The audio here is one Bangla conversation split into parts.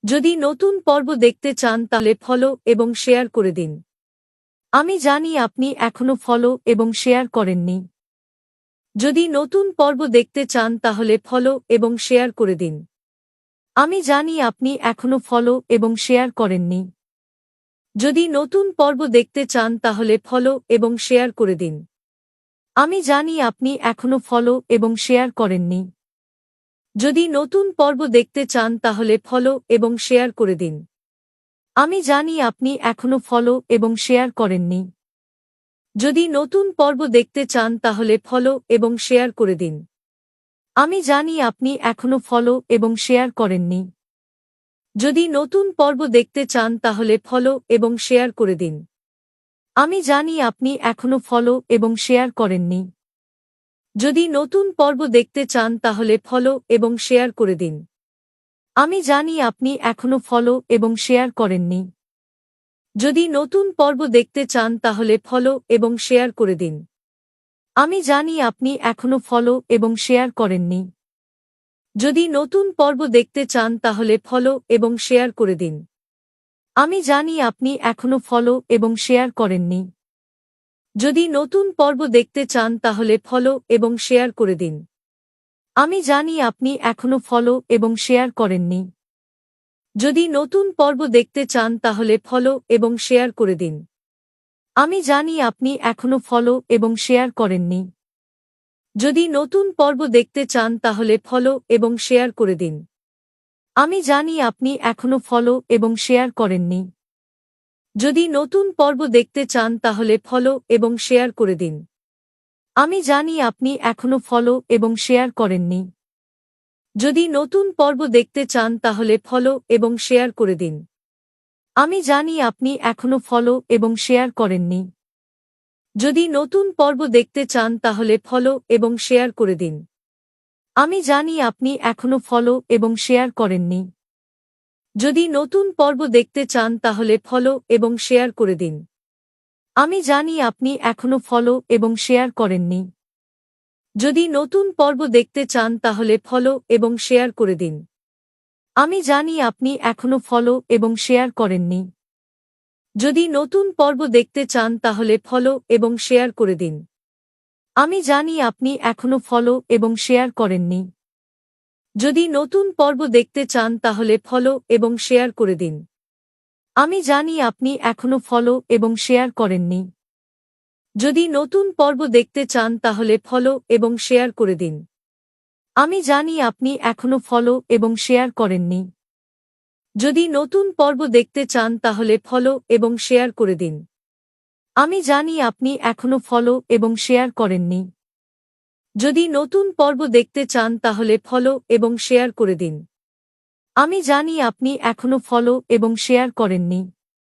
যদি নতুন পর্ব দেখতে চান তাহলে ফলো এবং শেয়ার করে দিন। আমি জানি আপনি এখনো ফলো এবং শেয়ার করেননি। যদি নতুন পর্ব দেখতে চান তাহলে ফলো এবং শেয়ার করে দিন। আমি জানি আপনি এখনো ফলো এবং শেয়ার করেননি। যদি নতুন পর্ব দেখতে চান তাহলে ফলো এবং শেয়ার করে দিন। আমি জানি আপনি এখনো ফলো এবং শেয়ার করেননি। যদি নতুন পর্ব দেখতে চান তাহলে ফলো এবং শেয়ার করে দিন। আমি জানি আপনি এখনো ফলো এবং শেয়ার করেননি। যদি নতুন পর্ব দেখতে চান তাহলে ফলো এবং শেয়ার করে দিন। আমি জানি আপনি এখনো ফলো এবং শেয়ার করেননি। যদি নতুন পর্ব দেখতে চান তাহলে ফলো এবং শেয়ার করে দিন। আমি জানি আপনি এখনো ফলো এবং শেয়ার করেননি। যদি নতুন পর্ব দেখতে চান তাহলে ফলো এবং শেয়ার করে দিন। আমি জানি আপনি এখনো ফলো এবং শেয়ার করেননি। যদি নতুন পর্ব দেখতে চান তাহলে ফলো এবং শেয়ার করে দিন। আমি জানি আপনি এখনো ফলো এবং শেয়ার করেননি। যদি নতুন পর্ব দেখতে চান তাহলে ফলো এবং শেয়ার করে দিন। আমি জানি আপনি এখনো ফলো এবং শেয়ার করেননি। যদি নতুন পর্ব দেখতে চান তাহলে ফলো এবং শেয়ার করে দিন। আমি জানি আপনি এখনো ফলো এবং শেয়ার করেননি। যদি নতুন পর্ব দেখতে চান তাহলে ফলো এবং শেয়ার করে দিন। আমি জানি আপনি এখনো ফলো এবং শেয়ার করেননি। যদি নতুন পর্ব দেখতে চান তাহলে ফলো এবং শেয়ার করে দিন। আমি জানি আপনি এখনো ফলো এবং শেয়ার করেননি। যদি নতুন পর্ব দেখতে চান তাহলে ফলো এবং শেয়ার করে দিন। আমি জানি আপনি এখনো ফলো এবং শেয়ার করেননি। যদি নতুন পর্ব দেখতে চান তাহলে ফলো এবং শেয়ার করে দিন। আমি জানি আপনি এখনো ফলো এবং শেয়ার করেননি। যদি নতুন পর্ব দেখতে চান তাহলে ফলো এবং শেয়ার করে দিন। আমি জানি আপনি এখনো ফলো এবং শেয়ার করেননি। যদি নতুন পর্ব দেখতে চান তাহলে ফলো এবং শেয়ার করে দিন। আমি জানি আপনি এখনো ফলো এবং শেয়ার করেননি। যদি নতুন পর্ব দেখতে চান তাহলে ফলো এবং শেয়ার করে দিন। আমি জানি আপনি এখনো ফলো এবং শেয়ার করেননি। যদি নতুন পর্ব দেখতে চান তাহলে ফলো এবং শেয়ার করে দিন। আমি জানি আপনি এখনো ফলো এবং শেয়ার করেননি। যদি নতুন পর্ব দেখতে চান তাহলে ফলো এবং শেয়ার করে দিন। আমি জানি আপনি এখনো ফলো এবং শেয়ার করেননি। যদি নতুন পর্ব দেখতে চান তাহলে ফলো এবং শেয়ার করে দিন। আমি জানি আপনি এখনো ফলো এবং শেয়ার করেননি। যদি নতুন পর্ব দেখতে চান তাহলে ফলো এবং শেয়ার করে দিন। আমি জানি আপনি এখনো ফলো এবং শেয়ার করেননি। যদি নতুন পর্ব দেখতে চান তাহলে ফলো এবং শেয়ার করে দিন। আমি জানি আপনি এখনো ফলো এবং শেয়ার করেননি। যদি নতুন পর্ব দেখতে চান তাহলে ফলো এবং শেয়ার করে দিন। আমি জানি আপনি এখনো ফলো এবং শেয়ার করেননি।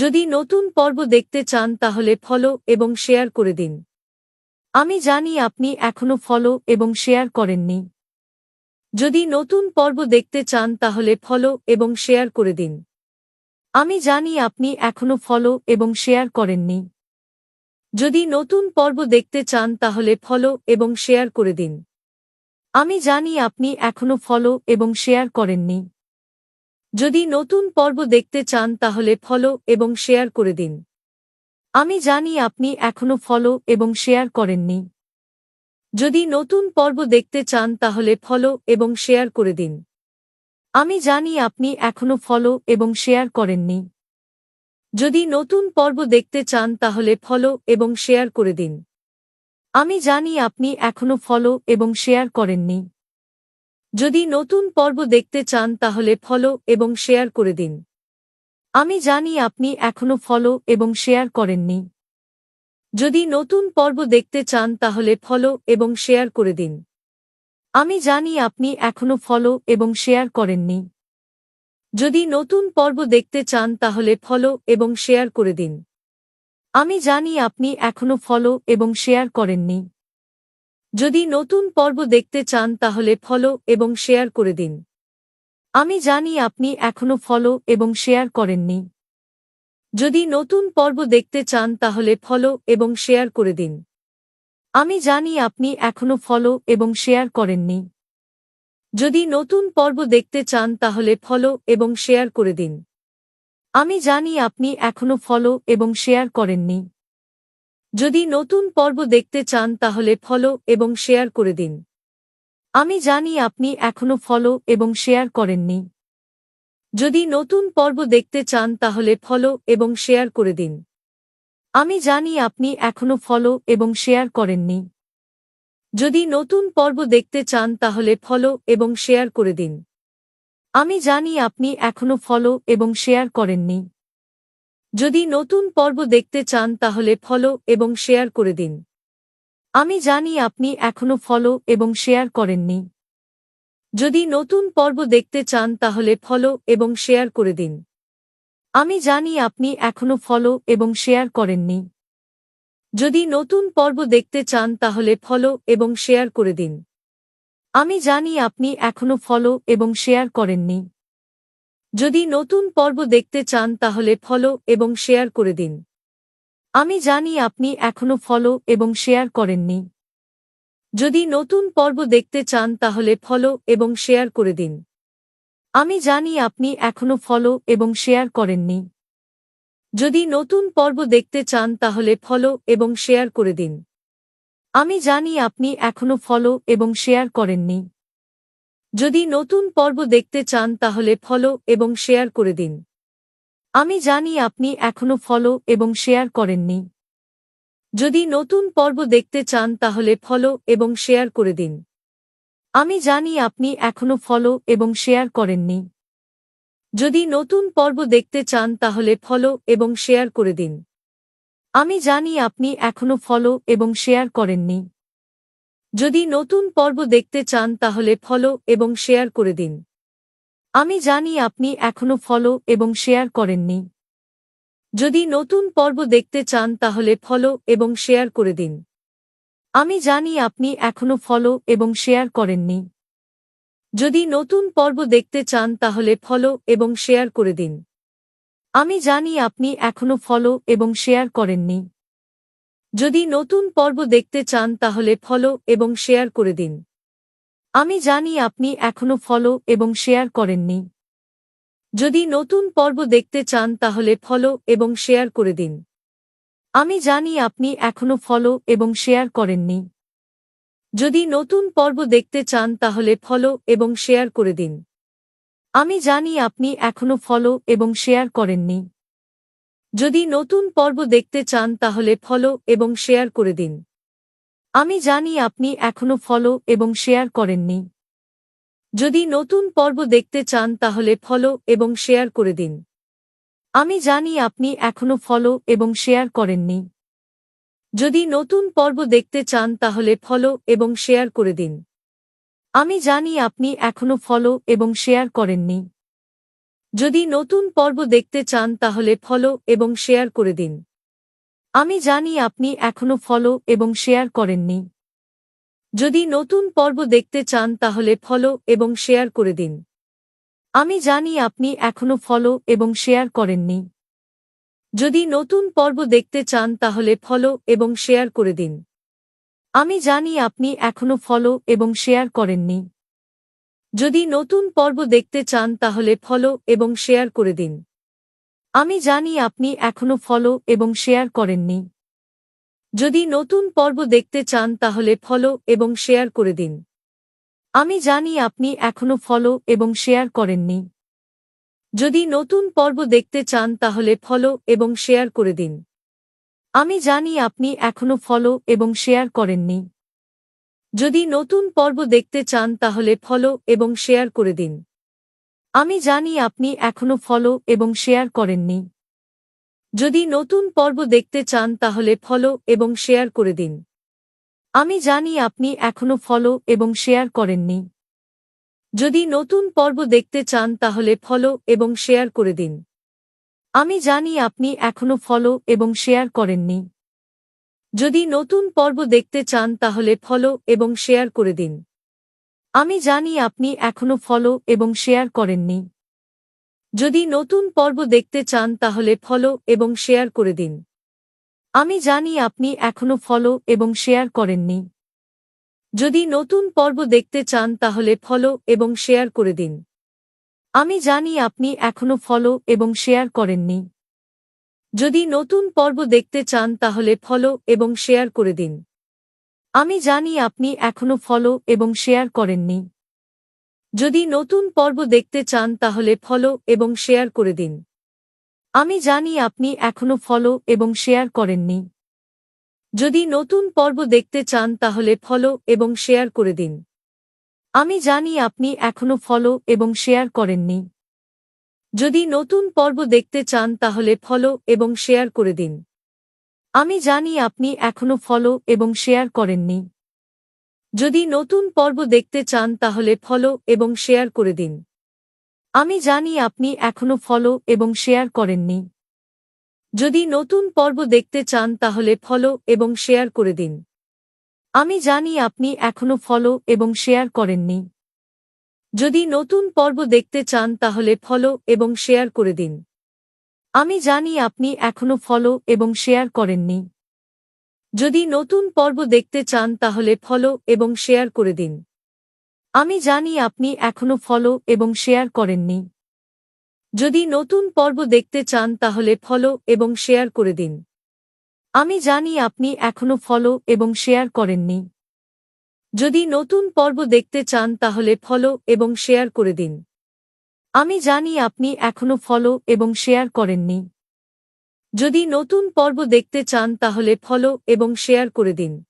যদি নতুন পর্ব দেখতে চান তাহলে ফলো এবং শেয়ার করে দিন। আমি জানি আপনি এখনো ফলো এবং শেয়ার করেননি। যদি নতুন পর্ব দেখতে চান তাহলে ফলো এবং শেয়ার করে দিন। আমি জানি আপনি এখনো ফলো এবং শেয়ার করেননি। যদি নতুন পর্ব দেখতে চান তাহলে ফলো এবং শেয়ার করে দিন। আমি জানি আপনি এখনো ফলো এবং শেয়ার করেননি। যদি নতুন পর্ব দেখতে চান তাহলে ফলো এবং শেয়ার করে দিন। আমি জানি আপনি এখনো ফলো এবং শেয়ার করেননি। যদি নতুন পর্ব দেখতে চান তাহলে ফলো এবং শেয়ার করে দিন। আমি জানি আপনি এখনো ফলো এবং শেয়ার করেননি। যদি নতুন পর্ব দেখতে চান তাহলে ফলো এবং শেয়ার করে দিন। আমি জানি আপনি এখনো ফলো এবং শেয়ার করেননি। যদি নতুন পর্ব দেখতে চান তাহলে ফলো এবং শেয়ার করে দিন। আমি জানি আপনি এখনো ফলো এবং শেয়ার করেননি। যদি নতুন পর্ব দেখতে চান তাহলে ফলো এবং শেয়ার করে দিন। আমি জানি আপনি এখনো ফলো এবং শেয়ার করেননি। যদি নতুন পর্ব দেখতে চান তাহলে ফলো এবং শেয়ার করে দিন। আমি জানি আপনি এখনো ফলো এবং শেয়ার করেননি। যদি নতুন পর্ব দেখতে চান তাহলে ফলো এবং শেয়ার করে দিন। আমি জানি আপনি এখনো ফলো এবং শেয়ার করেননি। যদি নতুন পর্ব দেখতে চান তাহলে ফলো এবং শেয়ার করে দিন। আমি জানি আপনি এখনো ফলো এবং শেয়ার করেননি। যদি নতুন পর্ব দেখতে চান তাহলে ফলো এবং শেয়ার করে দিন। আমি জানি আপনি এখনো ফলো এবং শেয়ার করেননি। যদি নতুন পর্ব দেখতে চান তাহলে ফলো এবং শেয়ার করে দিন। আমি জানি আপনি এখনো ফলো এবং শেয়ার করেননি। যদি নতুন পর্ব দেখতে চান তাহলে ফলো এবং শেয়ার করে দিন। আমি জানি আপনি এখনো ফলো এবং শেয়ার করেননি। যদি নতুন পর্ব দেখতে চান তাহলে ফলো এবং শেয়ার করে দিন। আমি জানি আপনি এখনো ফলো এবং শেয়ার করেননি। যদি নতুন পর্ব দেখতে চান তাহলে ফলো এবং শেয়ার করে দিন। আমি জানি আপনি এখনো ফলো এবং শেয়ার করেননি। যদি নতুন পর্ব দেখতে চান তাহলে ফলো এবং শেয়ার করে দিন। আমি জানি আপনি এখনো ফলো এবং শেয়ার করেননি। যদি নতুন পর্ব দেখতে চান তাহলে ফলো এবং শেয়ার করে দিন। আমি জানি আপনি এখনো ফলো এবং শেয়ার করেননি। যদি নতুন পর্ব দেখতে চান তাহলে ফলো এবং শেয়ার করে দিন। আমি জানি আপনি এখনো ফলো এবং শেয়ার করেননি। যদি নতুন পর্ব দেখতে চান তাহলে ফলো এবং শেয়ার করে দিন। আমি জানি আপনি এখনো ফলো এবং শেয়ার করেননি। যদি নতুন পর্ব দেখতে চান তাহলে ফলো এবং শেয়ার করে দিন। আমি জানি আপনি এখনো ফলো এবং শেয়ার করেননি। যদি নতুন পর্ব দেখতে চান তাহলে ফলো এবং শেয়ার করে দিন। আমি জানি আপনি এখনো ফলো এবং শেয়ার করেননি। যদি নতুন পর্ব দেখতে চান তাহলে ফলো এবং শেয়ার করে দিন। আমি জানি আপনি এখনো ফলো এবং শেয়ার করেননি। যদি নতুন পর্ব দেখতে চান তাহলে ফলো এবং শেয়ার করে দিন। আমি জানি আপনি এখনো ফলো এবং শেয়ার করেননি। যদি নতুন পর্ব দেখতে চান তাহলে ফলো এবং শেয়ার করে দিন। আমি জানি আপনি এখনো ফলো এবং শেয়ার করেননি। যদি নতুন পর্ব দেখতে চান তাহলে ফলো এবং শেয়ার করে দিন। আমি জানি আপনি এখনো ফলো এবং শেয়ার করেননি। যদি নতুন পর্ব দেখতে চান তাহলে ফলো এবং শেয়ার করে দিন। আমি জানি আপনি এখনো ফলো এবং শেয়ার করেননি। যদি নতুন পর্ব দেখতে চান তাহলে ফলো এবং শেয়ার করে দিন। আমি জানি আপনি এখনো ফলো এবং শেয়ার করেননি। যদি নতুন পর্ব দেখতে চান তাহলে ফলো এবং শেয়ার করে দিন। আমি জানি আপনি এখনো ফলো এবং শেয়ার করেননি। যদি নতুন পর্ব দেখতে চান তাহলে ফলো এবং শেয়ার করে দিন। আমি জানি আপনি এখনো ফলো এবং শেয়ার করেননি। যদি নতুন পর্ব দেখতে চান তাহলে ফলো এবং শেয়ার করে দিন। আমি জানি আপনি এখনো ফলো এবং শেয়ার করেননি। যদি নতুন পর্ব দেখতে চান তাহলে ফলো এবং শেয়ার করে দিন। আমি জানি আপনি এখনো ফলো এবং শেয়ার করেননি। যদি নতুন পর্ব দেখতে চান তাহলে ফলো এবং শেয়ার করে দিন। আমি জানি আপনি এখনো ফলো এবং শেয়ার করেননি। যদি নতুন পর্ব দেখতে চান তাহলে ফলো এবং শেয়ার করে দিন। আমি জানি আপনি এখনো ফলো এবং শেয়ার করেননি। যদি নতুন পর্ব দেখতে চান তাহলে ফলো এবং শেয়ার করে দিন। আমি জানি আপনি এখনো ফলো এবং শেয়ার করেননি। যদি নতুন পর্ব দেখতে চান তাহলে ফলো এবং শেয়ার করে দিন। আমি জানি আপনি এখনো ফলো এবং শেয়ার করেননি। যদি নতুন পর্ব দেখতে চান তাহলে ফলো এবং শেয়ার করে দিন। আমি জানি আপনি এখনো ফলো এবং শেয়ার করেননি। যদি নতুন পর্ব দেখতে চান তাহলে ফলো এবং শেয়ার করে দিন। আমি জানি আপনি এখনো ফলো এবং শেয়ার করেননি। যদি নতুন পর্ব দেখতে চান তাহলে ফলো এবং শেয়ার করে দিন। আমি জানি আপনি এখনো ফলো এবং শেয়ার করেননি। যদি নতুন পর্ব দেখতে চান তাহলে ফলো এবং শেয়ার করে দিন। আমি জানি আপনি এখনো ফলো এবং শেয়ার করেননি। যদি নতুন পর্ব দেখতে চান তাহলে ফলো এবং শেয়ার করে দিন। আমি জানি আপনি এখনো ফলো এবং শেয়ার করেননি। যদি নতুন পর্ব দেখতে চান তাহলে ফলো এবং শেয়ার করে দিন। আমি জানি আপনি এখনো ফলো এবং শেয়ার করেননি। যদি নতুন পর্ব দেখতে চান তাহলে ফলো এবং শেয়ার করে দিন। আমি জানি আপনি এখনো ফলো এবং শেয়ার করেননি। যদি নতুন পর্ব দেখতে চান তাহলে ফলো এবং শেয়ার করে দিন। আমি জানি আপনি এখনো ফলো এবং শেয়ার করেননি। যদি নতুন পর্ব দেখতে চান তাহলে ফলো এবং শেয়ার করে দিন। আমি জানি আপনি এখনো ফলো এবং শেয়ার করেননি। যদি নতুন পর্ব দেখতে চান তাহলে ফলো এবং শেয়ার করে দিন। আমি জানি আপনি এখনো ফলো এবং শেয়ার করেননি। যদি নতুন পর্ব দেখতে চান তাহলে ফলো এবং শেয়ার করে দিন। আমি জানি আপনি এখনো ফলো এবং শেয়ার করেননি। যদি নতুন পর্ব দেখতে চান তাহলে ফলো এবং শেয়ার করে দিন। আমি জানি আপনি এখনো ফলো এবং শেয়ার করেননি। যদি নতুন পর্ব দেখতে চান তাহলে ফলো এবং শেয়ার করে দিন। আমি জানি আপনি এখনো ফলো এবং শেয়ার করেননি। যদি নতুন পর্ব দেখতে চান তাহলে ফলো এবং শেয়ার করে দিন। আমি জানি আপনি এখনো ফলো এবং শেয়ার করেননি। যদি নতুন পর্ব দেখতে চান তাহলে ফলো এবং শেয়ার করে দিন। আমি জানি আপনি এখনো ফলো এবং শেয়ার করেননি। যদি নতুন পর্ব দেখতে চান তাহলে ফলো এবং শেয়ার করে দিন। আমি জানি আপনি এখনো ফলো এবং শেয়ার করেননি। যদি নতুন পর্ব দেখতে চান তাহলে ফলো এবং শেয়ার করে দিন। আমি জানি আপনি এখনো ফলো এবং শেয়ার করেননি। যদি নতুন পর্ব দেখতে চান তাহলে ফলো এবং শেয়ার করে দিন। আমি জানি আপনি এখনো ফলো এবং শেয়ার করেননি। যদি নতুন পর্ব দেখতে চান তাহলে ফলো এবং শেয়ার করে দিন।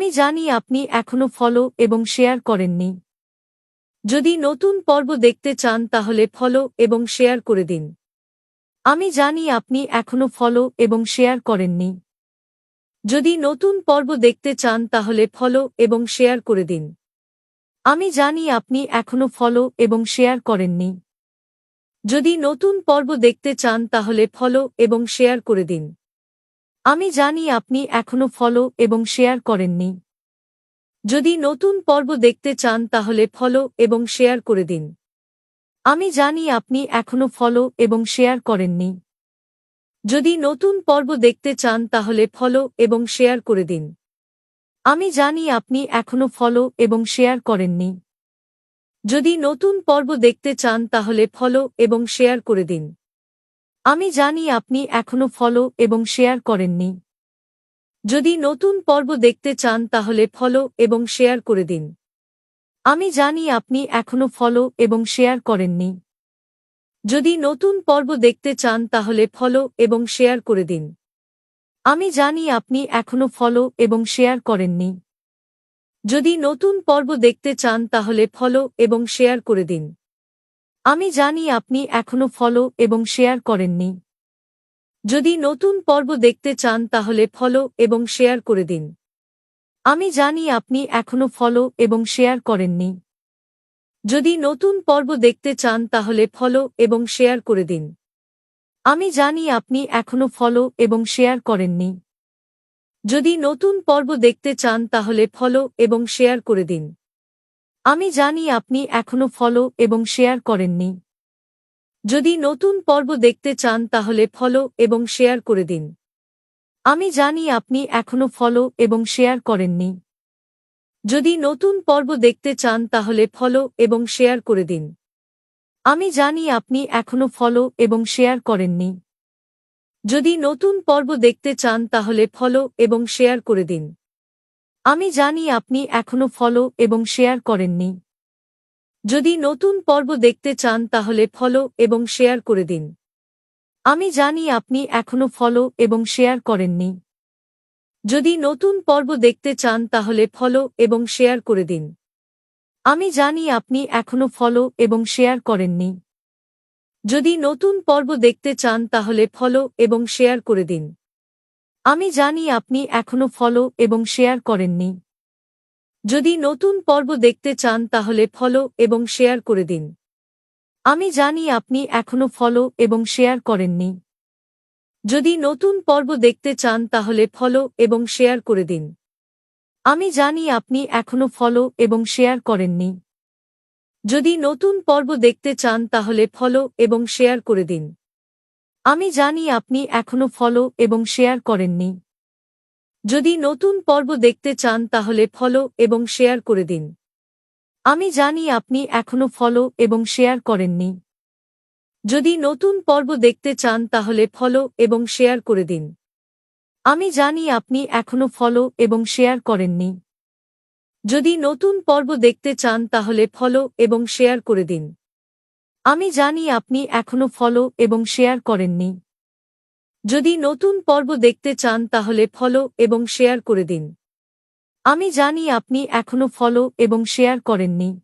আমি জানি আপনি এখনো ফলো এবং শেয়ার করেননি। যদি নতুন পর্ব দেখতে চান তাহলে ফলো এবং শেয়ার করে দিন। আমি জানি আপনি এখনো ফলো এবং শেয়ার করেননি। যদি নতুন পর্ব দেখতে চান তাহলে ফলো এবং শেয়ার করে দিন। আমি জানি আপনি এখনো ফলো এবং শেয়ার করেননি। যদি নতুন পর্ব দেখতে চান তাহলে ফলো এবং শেয়ার করে দিন। আমি জানি আপনি এখনো ফলো এবং শেয়ার করেননি। যদি নতুন পর্ব দেখতে চান তাহলে ফলো এবং শেয়ার করে দিন। আমি জানি আপনি এখনো ফলো এবং শেয়ার করেননি। যদি নতুন পর্ব দেখতে চান তাহলে ফলো এবং শেয়ার করে দিন। আমি জানি আপনি এখনো ফলো এবং শেয়ার করেননি। যদি নতুন পর্ব দেখতে চান তাহলে ফলো এবং শেয়ার করে দিন। আমি জানি আপনি এখনো ফলো এবং শেয়ার করেননি। যদি নতুন পর্ব দেখতে চান তাহলে ফলো এবং শেয়ার করে দিন। আমি জানি আপনি এখনো ফলো এবং শেয়ার করেননি। যদি নতুন পর্ব দেখতে চান তাহলে ফলো এবং শেয়ার করে দিন। আমি জানি আপনি এখনো ফলো এবং শেয়ার করেননি। যদি নতুন পর্ব দেখতে চান তাহলে ফলো এবং শেয়ার করে দিন। আমি জানি আপনি এখনো ফলো এবং শেয়ার করেননি। যদি নতুন পর্ব দেখতে চান তাহলে ফলো এবং শেয়ার করে দিন। আমি জানি আপনি এখনো ফলো এবং শেয়ার করেননি। যদি নতুন পর্ব দেখতে চান তাহলে ফলো এবং শেয়ার করে দিন। আমি জানি আপনি এখনো ফলো এবং শেয়ার করেননি। যদি নতুন পর্ব দেখতে চান তাহলে ফলো এবং শেয়ার করে দিন। আমি জানি আপনি এখনো ফলো এবং শেয়ার করেননি। যদি নতুন পর্ব দেখতে চান তাহলে ফলো এবং শেয়ার করে দিন। আমি জানি আপনি এখনো ফলো এবং শেয়ার করেননি। যদি নতুন পর্ব দেখতে চান তাহলে ফলো এবং শেয়ার করে দিন। আমি জানি আপনি এখনো ফলো এবং শেয়ার করেননি। যদি নতুন পর্ব দেখতে চান তাহলে ফলো এবং শেয়ার করে দিন। আমি জানি আপনি এখনো ফলো এবং শেয়ার করেননি। যদি নতুন পর্ব দেখতে চান তাহলে ফলো এবং শেয়ার করে দিন। আমি জানি আপনি এখনো ফলো এবং শেয়ার করেননি। যদি নতুন পর্ব দেখতে চান তাহলে ফলো এবং শেয়ার করে দিন। আমি জানি আপনি এখনো ফলো এবং শেয়ার করেননি। যদি নতুন পর্ব দেখতে চান তাহলে ফলো এবং শেয়ার করে দিন। আমি জানি আপনি এখনো ফলো এবং শেয়ার করেননি। যদি নতুন পর্ব দেখতে চান তাহলে ফলো এবং শেয়ার করে দিন। আমি জানি আপনি এখনো ফলো এবং শেয়ার করেননি। যদি নতুন পর্ব দেখতে চান তাহলে ফলো এবং শেয়ার করে দিন। আমি জানি আপনি এখনো ফলো এবং শেয়ার করেননি। যদি নতুন পর্ব দেখতে চান তাহলে ফলো এবং শেয়ার করে দিন। আমি জানি আপনি এখনো ফলো এবং শেয়ার করেননি। যদি নতুন পর্ব দেখতে চান তাহলে ফলো এবং শেয়ার করে দিন। আমি জানি আপনি এখনো ফলো এবং শেয়ার করেননি। যদি নতুন পর্ব দেখতে চান তাহলে ফলো এবং শেয়ার করে দিন। আমি জানি আপনি এখনো ফলো এবং শেয়ার করেননি। যদি নতুন পর্ব দেখতে চান তাহলে ফলো এবং শেয়ার করে দিন। আমি জানি আপনি এখনো ফলো এবং শেয়ার করেননি। যদি নতুন পর্ব দেখতে চান তাহলে ফলো এবং শেয়ার করে দিন। আমি জানি আপনি এখনো ফলো এবং শেয়ার করেননি।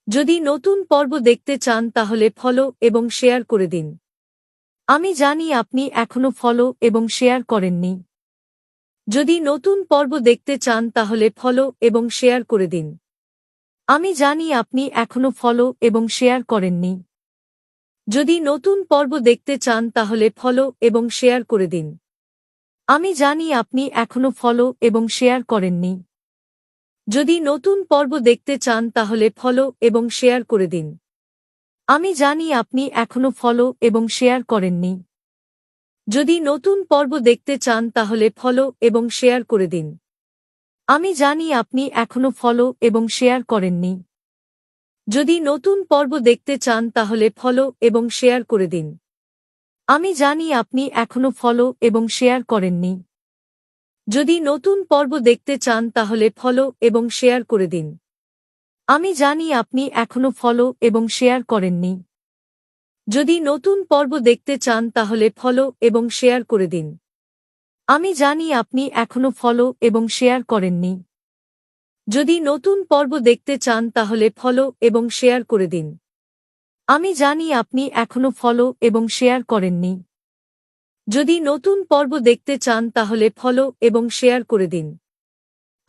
যদি নতুন পর্ব দেখতে চান তাহলে ফলো এবং শেয়ার করে দিন। আমি জানি আপনি এখনো ফলো এবং শেয়ার করেননি। যদি নতুন পর্ব দেখতে চান তাহলে ফলো এবং শেয়ার করে দিন। আমি জানি আপনি এখনো ফলো এবং শেয়ার করেননি। যদি নতুন পর্ব দেখতে চান তাহলে ফলো এবং শেয়ার করে দিন। আমি জানি আপনি এখনো ফলো এবং শেয়ার করেননি। যদি নতুন পর্ব দেখতে চান তাহলে ফলো এবং শেয়ার করে দিন। আমি জানি আপনি এখনো ফলো এবং শেয়ার করেননি। যদি নতুন পর্ব দেখতে চান তাহলে ফলো এবং শেয়ার করে দিন। আমি জানি আপনি এখনো ফলো এবং শেয়ার করেননি। যদি নতুন পর্ব দেখতে চান তাহলে ফলো এবং শেয়ার করে দিন। আমি জানি আপনি এখনো ফলো এবং শেয়ার করেননি। যদি নতুন পর্ব দেখতে চান তাহলে ফলো এবং শেয়ার করে দিন। আমি জানি আপনি এখনো ফলো এবং শেয়ার করেননি। যদি নতুন পর্ব দেখতে চান তাহলে ফলো এবং শেয়ার করে দিন। আমি জানি আপনি এখনো ফলো এবং শেয়ার করেননি। যদি নতুন পর্ব দেখতে চান তাহলে ফলো এবং শেয়ার করে দিন। আমি জানি আপনি এখনো ফলো এবং শেয়ার করেননি। যদি নতুন পর্ব দেখতে চান তাহলে ফলো এবং শেয়ার করে দিন।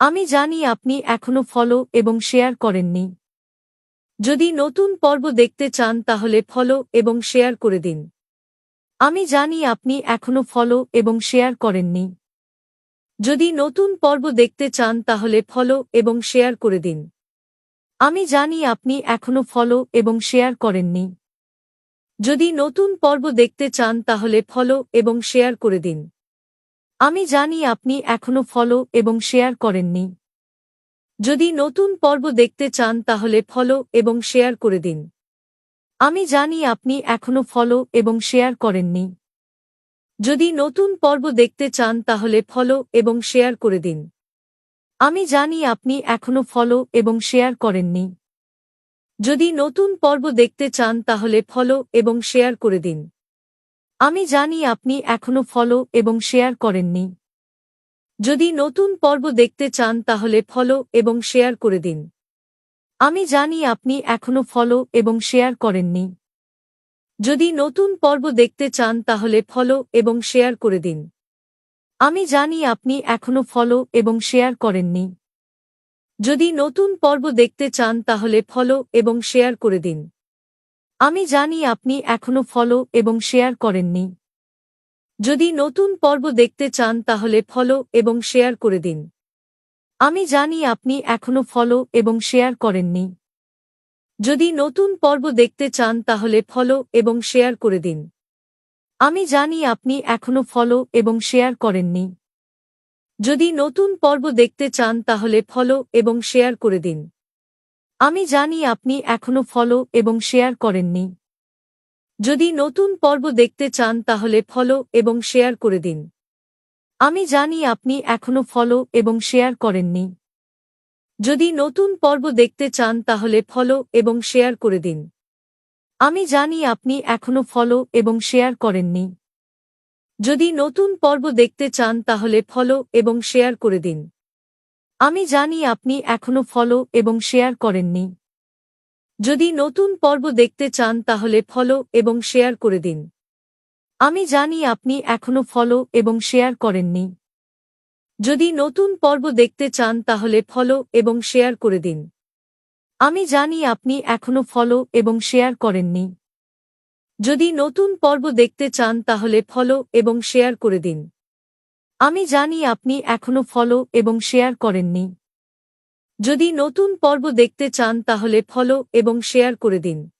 আমি জানি আপনি এখনো ফলো এবং শেয়ার করেননি। যদি নতুন পর্ব দেখতে চান তাহলে ফলো এবং শেয়ার করে দিন। আমি জানি আপনি এখনো ফলো এবং শেয়ার করেননি। যদি নতুন পর্ব দেখতে চান তাহলে ফলো এবং শেয়ার করে দিন। আমি জানি আপনি এখনো ফলো এবং শেয়ার করেননি। যদি নতুন পর্ব দেখতে চান তাহলে ফলো এবং শেয়ার করে দিন। আমি জানি আপনি এখনো ফলো এবং শেয়ার করেননি। যদি নতুন পর্ব দেখতে চান তাহলে ফলো এবং শেয়ার করে দিন। আমি জানি আপনি এখনো ফলো এবং শেয়ার করেননি। যদি নতুন পর্ব দেখতে চান তাহলে ফলো এবং শেয়ার করে দিন। আমি জানি আপনি এখনো ফলো এবং শেয়ার করেননি। যদি নতুন পর্ব দেখতে চান তাহলে ফলো এবং শেয়ার করে দিন। আমি জানি আপনি এখনো ফলো এবং শেয়ার করেননি। যদি নতুন পর্ব দেখতে চান তাহলে ফলো এবং শেয়ার করে দিন। আমি জানি আপনি এখনো ফলো এবং শেয়ার করেননি। যদি নতুন পর্ব দেখতে চান তাহলে ফলো এবং শেয়ার করে দিন। আমি জানি আপনি এখনো ফলো এবং শেয়ার করেননি। যদি নতুন পর্ব দেখতে চান তাহলে ফলো এবং শেয়ার করে দিন। আমি জানি আপনি এখনো ফলো এবং শেয়ার করেননি। যদি নতুন পর্ব দেখতে চান তাহলে ফলো এবং শেয়ার করে দিন। আমি জানি আপনি এখনো ফলো এবং শেয়ার করেননি। যদি নতুন পর্ব দেখতে চান তাহলে ফলো এবং শেয়ার করে দিন। আমি জানি আপনি এখনো ফলো এবং শেয়ার করেননি। যদি নতুন পর্ব দেখতে চান তাহলে ফলো এবং শেয়ার করে দিন। আমি জানি আপনি এখনো ফলো এবং শেয়ার করেননি। যদি নতুন পর্ব দেখতে চান তাহলে ফলো এবং শেয়ার করে দিন। আমি জানি আপনি এখনো ফলো এবং শেয়ার করেননি। যদি নতুন পর্ব দেখতে চান তাহলে ফলো এবং শেয়ার করে দিন। আমি জানি আপনি এখনো ফলো এবং শেয়ার করেননি। যদি নতুন পর্ব দেখতে চান তাহলে ফলো এবং শেয়ার করে দিন। আমি জানি আপনি এখনো ফলো এবং শেয়ার করেননি। যদি নতুন পর্ব দেখতে চান তাহলে ফলো এবং শেয়ার করে দিন। আমি জানি আপনি এখনো ফলো এবং শেয়ার করেননি। যদি নতুন পর্ব দেখতে চান তাহলে ফলো এবং শেয়ার করে দিন। আমি জানি আপনি এখনো ফলো এবং শেয়ার করেননি। যদি নতুন পর্ব দেখতে চান তাহলে ফলো এবং শেয়ার করে দিন। আমি জানি আপনি এখনো ফলো এবং শেয়ার করেননি। যদি নতুন পর্ব দেখতে চান তাহলে ফলো এবং শেয়ার করে দিন।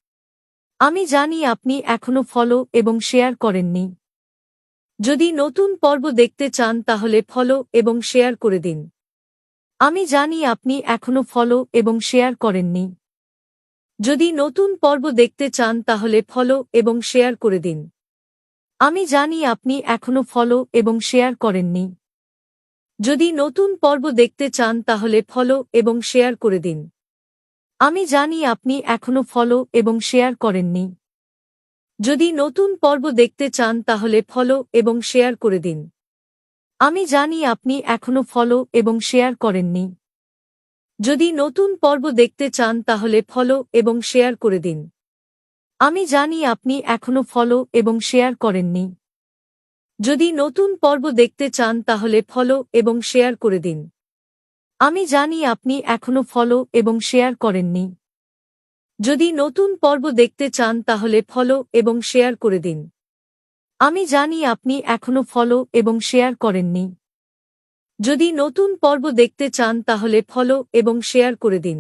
আমি জানি আপনি এখনো ফলো এবং শেয়ার করেননি। যদি নতুন পর্ব দেখতে চান তাহলে ফলো এবং শেয়ার করে দিন। আমি জানি আপনি এখনো ফলো এবং শেয়ার করেননি। যদি নতুন পর্ব দেখতে চান তাহলে ফলো এবং শেয়ার করে দিন। আমি জানি আপনি এখনো ফলো এবং শেয়ার করেননি। যদি নতুন পর্ব দেখতে চান তাহলে ফলো এবং শেয়ার করে দিন। আমি জানি আপনি এখনো ফলো এবং শেয়ার করেননি। যদি নতুন পর্ব দেখতে চান তাহলে ফলো এবং শেয়ার করে দিন। আমি জানি আপনি এখনো ফলো এবং শেয়ার করেননি। যদি নতুন পর্ব দেখতে চান তাহলে ফলো এবং শেয়ার করে দিন। আমি জানি আপনি এখনো ফলো এবং শেয়ার করেননি। যদি নতুন পর্ব দেখতে চান তাহলে ফলো এবং শেয়ার করে দিন। আমি জানি আপনি এখনো ফলো এবং শেয়ার করেননি। যদি নতুন পর্ব দেখতে চান তাহলে ফলো এবং শেয়ার করে দিন। আমি জানি আপনি এখনো ফলো এবং শেয়ার করেননি। যদি নতুন পর্ব দেখতে চান তাহলে ফলো এবং শেয়ার করে দিন।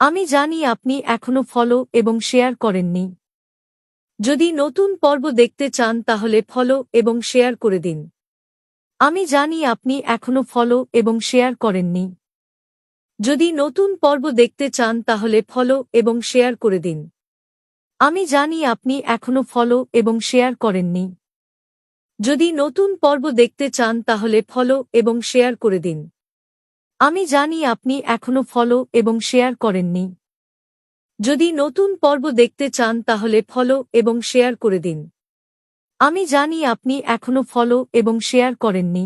আমি জানি আপনি এখনো ফলো এবং শেয়ার করেননি। যদি নতুন পর্ব দেখতে চান তাহলে ফলো এবং শেয়ার করে দিন। আমি জানি আপনি এখনো ফলো এবং শেয়ার করেননি। যদি নতুন পর্ব দেখতে চান তাহলে ফলো এবং শেয়ার করে দিন। আমি জানি আপনি এখনো ফলো এবং শেয়ার করেননি। যদি নতুন পর্ব দেখতে চান তাহলে ফলো এবং শেয়ার করে দিন। আমি জানি আপনি এখনো ফলো এবং শেয়ার করেননি। যদি নতুন পর্ব দেখতে চান তাহলে ফলো এবং শেয়ার করে দিন। আমি জানি আপনি এখনো ফলো এবং শেয়ার করেননি।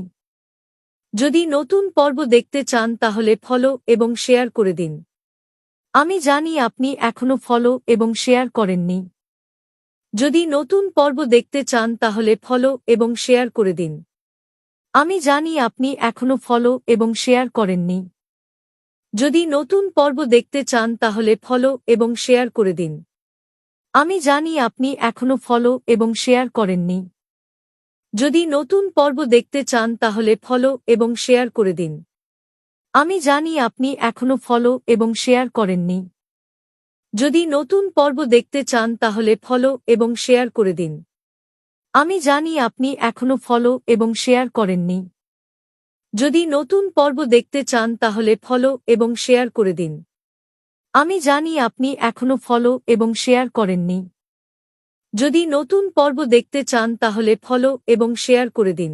যদি নতুন পর্ব দেখতে চান তাহলে ফলো এবং শেয়ার করে দিন। আমি জানি আপনি এখনো ফলো এবং শেয়ার করেননি। যদি নতুন পর্ব দেখতে চান তাহলে ফলো এবং শেয়ার করে দিন। আমি জানি আপনি এখনো ফলো এবং শেয়ার করেননি। যদি নতুন পর্ব দেখতে চান তাহলে ফলো এবং শেয়ার করে দিন। আমি জানি আপনি এখনো ফলো এবং শেয়ার করেননি। যদি নতুন পর্ব দেখতে চান তাহলে ফলো এবং শেয়ার করে দিন। আমি জানি আপনি এখনো ফলো এবং শেয়ার করেননি। যদি নতুন পর্ব দেখতে চান তাহলে ফলো এবং শেয়ার করে দিন। আমি জানি আপনি এখনো ফলো এবং শেয়ার করেননি। যদি নতুন পর্ব দেখতে চান তাহলে ফলো এবং শেয়ার করে দিন। আমি জানি আপনি এখনো ফলো এবং শেয়ার করেননি। যদি নতুন পর্ব দেখতে চান তাহলে ফলো এবং শেয়ার করে দিন।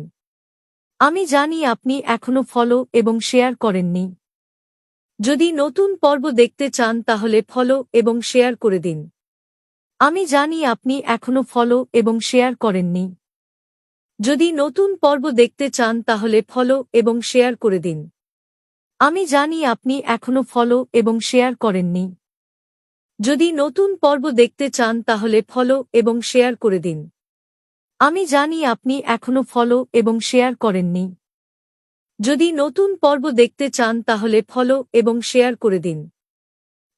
আমি জানি আপনি এখনো ফলো এবং শেয়ার করেননি। যদি নতুন পর্ব দেখতে চান তাহলে ফলো এবং শেয়ার করে দিন। আমি জানি আপনি এখনো ফলো এবং শেয়ার করেননি। যদি নতুন পর্ব দেখতে চান তাহলে ফলো এবং শেয়ার করে দিন। আমি জানি আপনি এখনো ফলো এবং শেয়ার করেননি। যদি নতুন পর্ব দেখতে চান তাহলে ফলো এবং শেয়ার করে দিন। আমি জানি আপনি এখনো ফলো এবং শেয়ার করেননি। যদি নতুন পর্ব দেখতে চান তাহলে ফলো এবং শেয়ার করে দিন।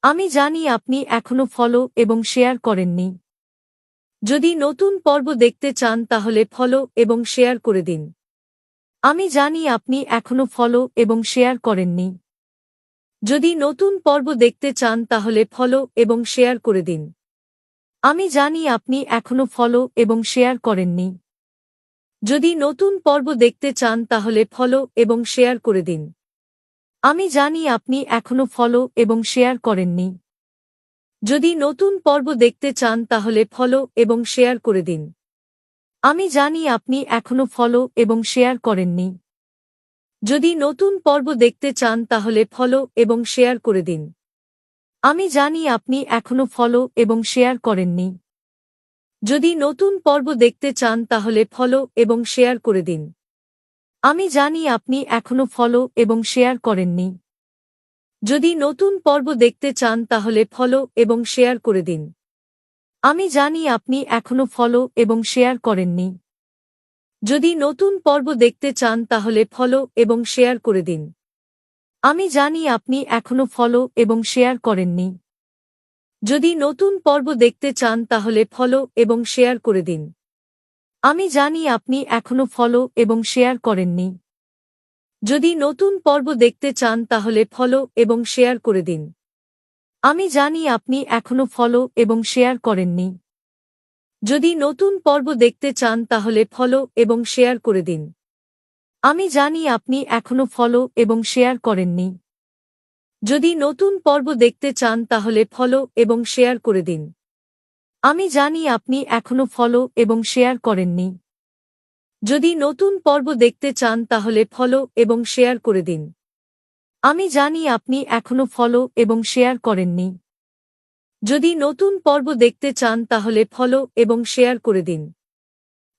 আমি জানি আপনি এখনো ফলো এবং শেয়ার করেননি। যদি নতুন পর্ব দেখতে চান তাহলে ফলো এবং শেয়ার করে দিন। আমি জানি আপনি এখনো ফলো এবং শেয়ার করেননি। যদি নতুন পর্ব দেখতে চান তাহলে ফলো এবং শেয়ার করে দিন। আমি জানি আপনি এখনো ফলো এবং শেয়ার করেননি। যদি নতুন পর্ব দেখতে চান তাহলে ফলো এবং শেয়ার করে দিন। আমি জানি আপনি এখনো ফলো এবং শেয়ার করেননি। যদি নতুন পর্ব দেখতে চান তাহলে ফলো এবং শেয়ার করে দিন। আমি জানি আপনি এখনো ফলো এবং শেয়ার করেননি। যদি নতুন পর্ব দেখতে চান তাহলে ফলো এবং শেয়ার করে দিন। আমি জানি আপনি এখনো ফলো এবং শেয়ার করেননি। যদি নতুন পর্ব দেখতে চান তাহলে ফলো এবং শেয়ার করে দিন। আমি জানি আপনি এখনো ফলো এবং শেয়ার করেননি। যদি নতুন পর্ব দেখতে চান তাহলে ফলো এবং শেয়ার করে দিন। আমি জানি আপনি এখনো ফলো এবং শেয়ার করেননি। যদি নতুন পর্ব দেখতে চান তাহলে ফলো এবং শেয়ার করে দিন। আমি জানি আপনি এখনো ফলো এবং শেয়ার করেননি। যদি নতুন পর্ব দেখতে চান তাহলে ফলো এবং শেয়ার করে দিন। আমি জানি আপনি এখনো ফলো এবং শেয়ার করেননি। যদি নতুন পর্ব দেখতে চান তাহলে ফলো এবং শেয়ার করে দিন। আমি জানি আপনি এখনো ফলো এবং শেয়ার করেননি। যদি নতুন পর্ব দেখতে চান তাহলে ফলো এবং শেয়ার করে দিন। আমি জানি আপনি এখনো ফলো এবং শেয়ার করেননি। যদি নতুন পর্ব দেখতে চান তাহলে ফলো এবং শেয়ার করে দিন। আমি জানি আপনি এখনো ফলো এবং শেয়ার করেননি। যদি নতুন পর্ব দেখতে চান তাহলে ফলো এবং শেয়ার করে দিন। আমি জানি আপনি এখনো ফলো এবং শেয়ার করেননি। যদি নতুন পর্ব দেখতে চান তাহলে ফলো এবং শেয়ার করে দিন।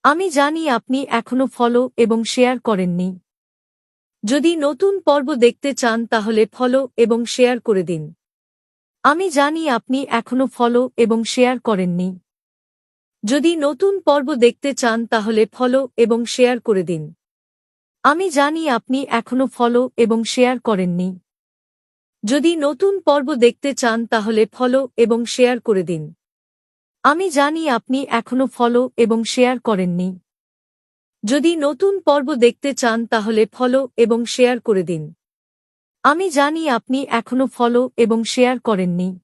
আমি জানি আপনি এখনো ফলো এবং শেয়ার করেননি। যদি নতুন পর্ব দেখতে চান তাহলে ফলো এবং শেয়ার করে দিন। আমি জানি আপনি এখনো ফলো এবং শেয়ার করেননি। যদি নতুন পর্ব দেখতে চান তাহলে ফলো এবং শেয়ার করে দিন। আমি জানি আপনি এখনো ফলো এবং শেয়ার করেননি। যদি নতুন পর্ব দেখতে চান তাহলে ফলো এবং শেয়ার করে দিন। আমি জানি আপনি এখনো ফলো এবং শেয়ার করেননি। যদি নতুন পর্ব দেখতে চান তাহলে ফলো এবং শেয়ার করে দিন। আমি জানি আপনি এখনো ফলো এবং শেয়ার করেননি।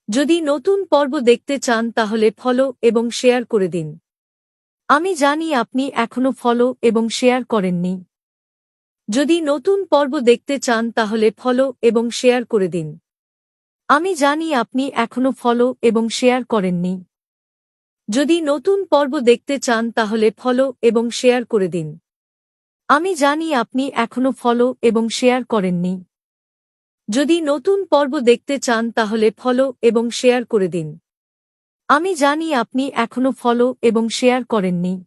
যদি নতুন পর্ব দেখতে চান তাহলে ফলো এবং শেয়ার করে দিন। আমি জানি আপনি এখনো ফলো এবং শেয়ার করেননি। যদি নতুন পর্ব দেখতে চান তাহলে ফলো এবং শেয়ার করে দিন। আমি জানি আপনি এখনো ফলো এবং শেয়ার করেননি। যদি নতুন পর্ব দেখতে চান তাহলে ফলো এবং শেয়ার করে দিন। আমি জানি আপনি এখনো ফলো এবং শেয়ার করেননি। যদি নতুন পর্ব দেখতে চান তাহলে ফলো এবং শেয়ার করে দিন। আমি জানি আপনি এখনো ফলো এবং শেয়ার করেননি।